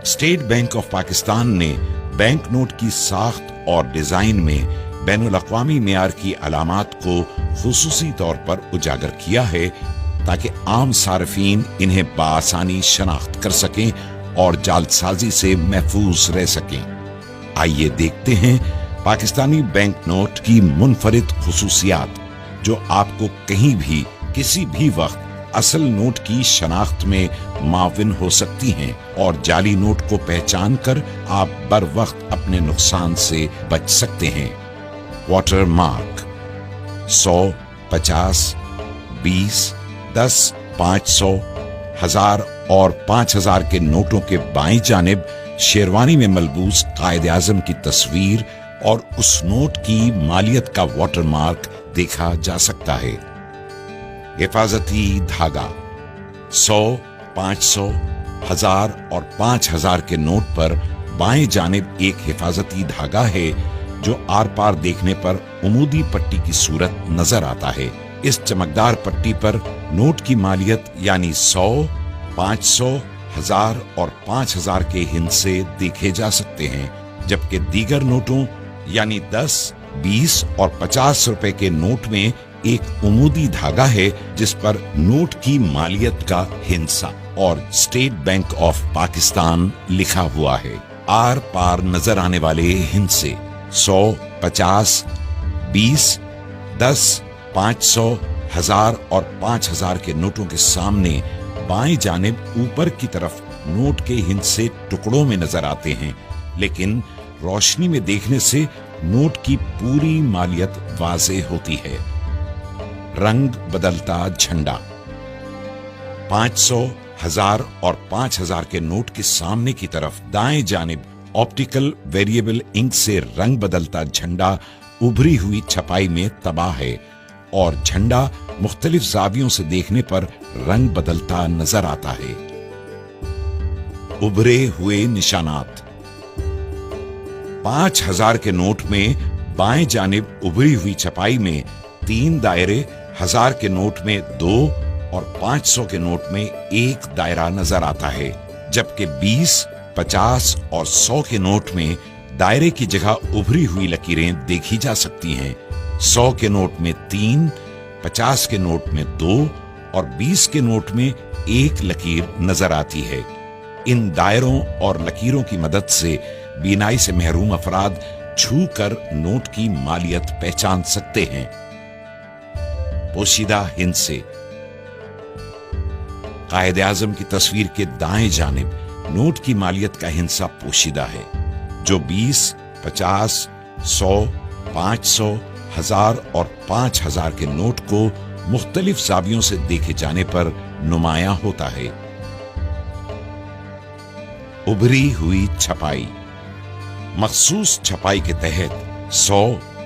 State bank of Pakistan ने bank note की साख्त और डिजाइन में बैनुल-अक़वामी मेयार की अलामात को खुसूसी तौर पर उजागर किया है ताकि आम सार्फिन इन्हें बआसानी शनाख्त कर सकें और जालसाजी से महफूज रह सकें। आइए देखते हैं पाकिस्तानी बैंक नोट की मुनफरिद खुसूसियात जो आपको कहीं भी किसी भी वक्त असल नोट की शनाख्त में माविन हो सकती हैं और जाली नोट को पहचान कर आप बर वक्त अपने नुकसान से बच सकते हैं। वाटर मार्क 100, 50, 20, 10, 500, 1000 और 5000 के नोटों के बाईं जानिब शेरवानी में मलबूस कायदे आज़म की तस्वीर और उस नोट की मालियत का वाटर मार्क देखा जा सकता है। हिफाजती धागा 100, 500, 1000 और 5000 के नोट पर बाएं जानिब एक हिफाजती धागा है जो आर पार देखने पर उमूदी पट्टी की सूरत नजर आता है। इस चमकदार पट्टी पर नोट की मालियत यानी 100, 500, 1000 और 5000 के हिस्से देखे जा सकते हैं, जबकि दीगर नोटों यानी 10, 20 और 50 रुपए के नोट में एक उमूदी धागा है जिस पर नोट की मालियत का हिस्सा और स्टेट बैंक ऑफ पाकिस्तान लिखा हुआ है। आर पार नजर आने वाले हिस्से 100, 50, 20, 10, 500, 1000 और 5000 के नोटों के सामने बाएं जानिब ऊपर की तरफ नोट के हिस्से टुकड़ों में नजर आते हैं, लेकिन रोशनी में देखने से नोट की पूरी मालियत वाज़ेह होती है। रंग बदलता झंडा 500, 1000 और 5000 के नोट के सामने की तरफ दाएं जानिब ऑप्टिकल वेरिएबल इंक से रंग बदलता झंडा उभरी हुई छपाई में तबाह है और झंडा मुख्तलिफ जावियों से देखने पर रंग बदलता नजर आता है। उभरे हुए निशानात 5000 के नोट में बाएं जानिब उभरी हुई छपाई में 3 दायरे, 1000 के नोट में 2 और 500 के नोट में 1 दायरा नजर आता है, जबकि 20, 50 और 100 के नोट में दायरे की जगह उभरी हुई लकीरें देखी जा सकती हैं। 100 के नोट में 3, 50 के नोट में 2 और 20 के नोट में 1 लकीर नजर आती है। इन दायरों और लकीरों की मदद से बीनाई से महरूम अफराद छू कर नोट की मालियत पहचान सकते हैं। पोशीदा हिस्से कायदे आज़म की तस्वीर के दाएं जानिब नोट की मालियत का हिस्सा पोशीदा है जो 20, 50, 100, 500, 1000 और 5000 के नोट को मुख्तलिफ जावियों से देखे जाने पर नुमायां होता है। उभरी हुई छपाई मखसूस छपाई के तहत 100,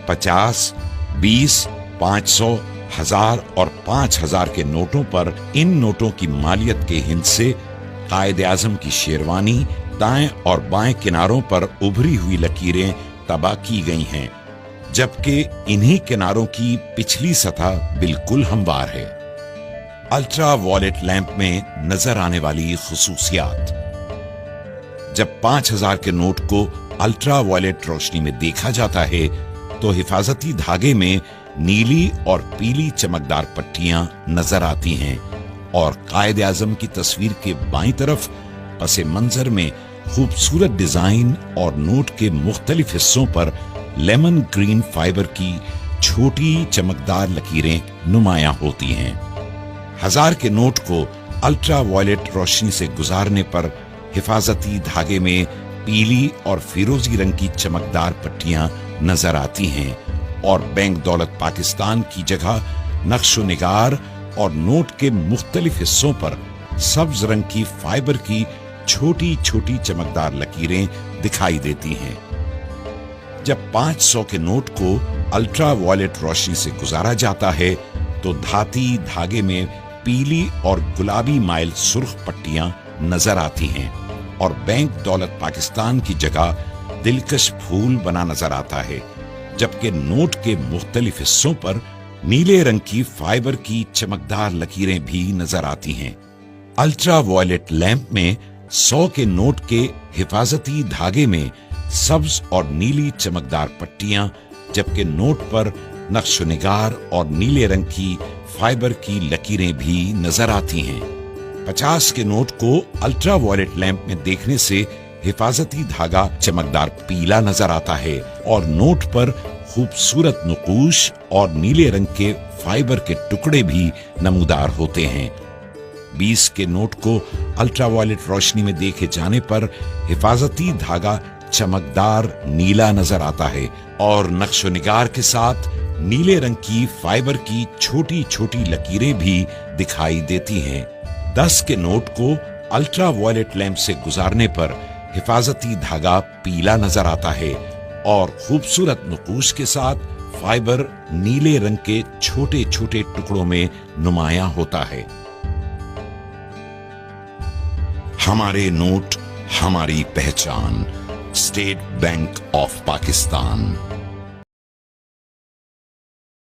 50, 20, 500, 1000 और 5000 के नोटों पर इन नोटों की मालियत के हिस्से कायदे आज़म की शेरवानी दाएं और बाएं किनारों पर उभरी हुई लकीरें तबाह की गई हैं, जबकि इन्हीं किनारों की पिछली सतह बिल्कुल हमवार है। अल्ट्रा वॉयलेट लैंप में नजर आने वाली खुसूसियात जब 5000 के नोट को अल्ट्रा वॉयलेट रोशनी में देखा जाता है तो हिफाजती धागे में नीली और पीली चमकदार पट्टियां नजर आती हैं और कायदे आज़म की तस्वीर के बाईं तरफ पसे मंजर में खूबसूरत डिजाइन और नोट के मुख्तलिफ हिस्सों पर लेमन ग्रीन फाइबर की छोटी चमकदार लकीरें नुमायां होती हैं। 1000 के नोट को अल्ट्रा वॉयलेट रोशनी से गुजारने पर हिफाजती धागे में पीली और फिरोजी रंग की चमकदार पट्टियां नजर आती हैं और बैंक दौलत पाकिस्तान की जगह नक्शो निगार और नोट के मुख्तलिफ हिस्सों पर सब्ज रंग की फाइबर की छोटी छोटी चमकदार लकीरें दिखाई देती हैं। जब 500 के नोट को अल्ट्रा वॉयलेट रोशनी से गुजारा जाता है तो धाती धागे में पीली और गुलाबी माइल सुर्ख पट्टियां नजर आती हैं और बैंक दौलत पाकिस्तान की जगह दिलकश फूल बना नजर आता है, जबकि नोट के मुख्तलिफ हिस्सों पर नीले रंग की फाइबर की चमकदार लकीरें भी नजर आती हैं। अल्ट्रा वॉयलेट लैंप में 100 के नोट के हिफाजती धागे में सब्ज और नीली चमकदार पट्टियां, जबकि नोट पर नक्श-ओ-निगार और नीले रंग की फाइबर की लकीरें भी नजर आती हैं। 50 के नोट को अल्ट्रा वायलेट लैंप में देखने से हिफाजती धागा चमकदार पीला नजर आता है और नोट पर खूबसूरत नुकूश और नीले रंग के फाइबर के टुकड़े भी नमूदार होते हैं। 20 के नोट को अल्ट्रावायलेट रोशनी में देखे जाने पर हिफाजती धागा चमकदार नीला नजर आता है और नक्श-ओ-निगार के साथ नीले रंग की फाइबर की छोटी छोटी लकीरें भी दिखाई देती हैं। 10 के नोट को अल्ट्रावायलेट लैंप से गुजारने पर हिफाजती धागा पीला नजर आता है और खूबसूरत नुकूश के साथ फाइबर नीले रंग के छोटे छोटे टुकड़ों में नुमायां होता है। हमारे नोट, हमारी पहचान। State bank of Pakistan.